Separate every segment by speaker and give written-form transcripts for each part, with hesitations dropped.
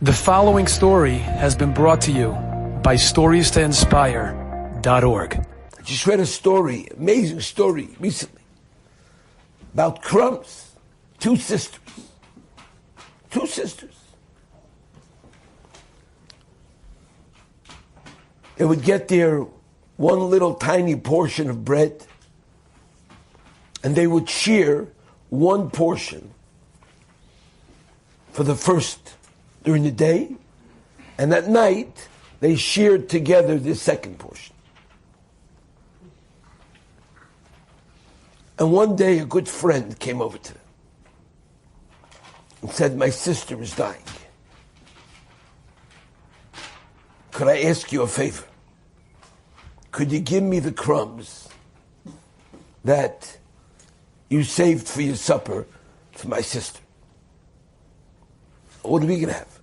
Speaker 1: The following story has been brought to you by StoriesToInspire.org.
Speaker 2: I just read a story, amazing story, recently, about crumbs. Two sisters. They would get their one little tiny portion of bread, and they would share one portion for the first during the day, and at night they shared together the second portion. And one day a good friend came over to them and said, "My sister is dying. Could I ask you a favor? Could you give me the crumbs that you saved for your supper for my sister? What are we going to have?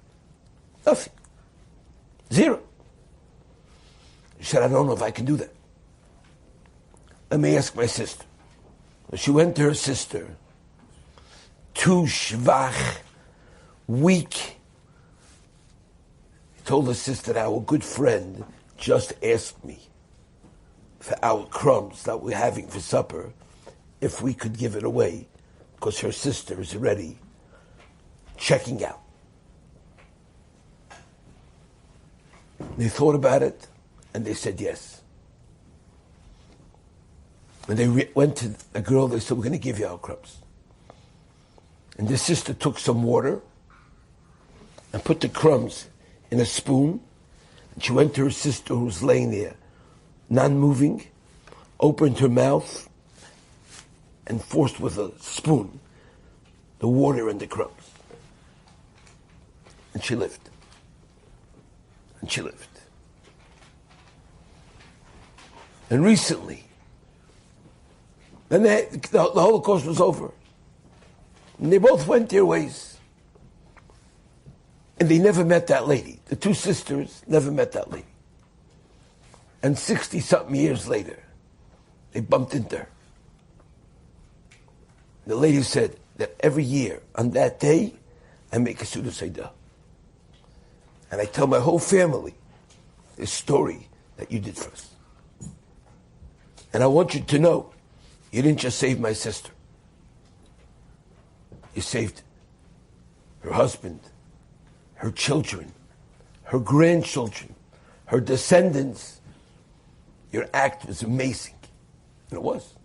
Speaker 2: Nothing. Zero." She said, "I don't know if I can do that. Let me ask my sister." She went to her sister, too schwach, weak. She told her sister that our good friend just asked me for our crumbs that we're having for supper, if we could give it away, because her sister is already checking out. They thought about it, and they said yes. And they went to the girl, they said, "We're going to give you our crumbs." And the sister took some water and put the crumbs in a spoon, and she went to her sister who was laying there, non-moving, opened her mouth, and forced with a spoon the water and the crumbs. And she lived. And she lived. And recently, then the Holocaust was over. And they both went their ways. And they never met that lady. The two sisters never met that lady. And 60-something years later, they bumped into her. The lady said that every year, on that day, I make a Suda Seidah. And I tell my whole family this story that you did for us. And I want you to know, you didn't just save my sister. You saved her husband, her children, her grandchildren, her descendants. Your act was amazing. And it was.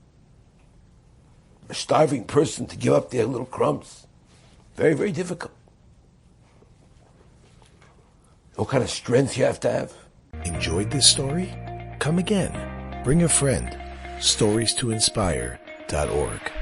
Speaker 2: A starving person to give up their little crumbs. Very, very difficult. What kind of strength you have to have.
Speaker 3: Enjoyed this story? Come again. Bring a friend. StoriesToInspire.org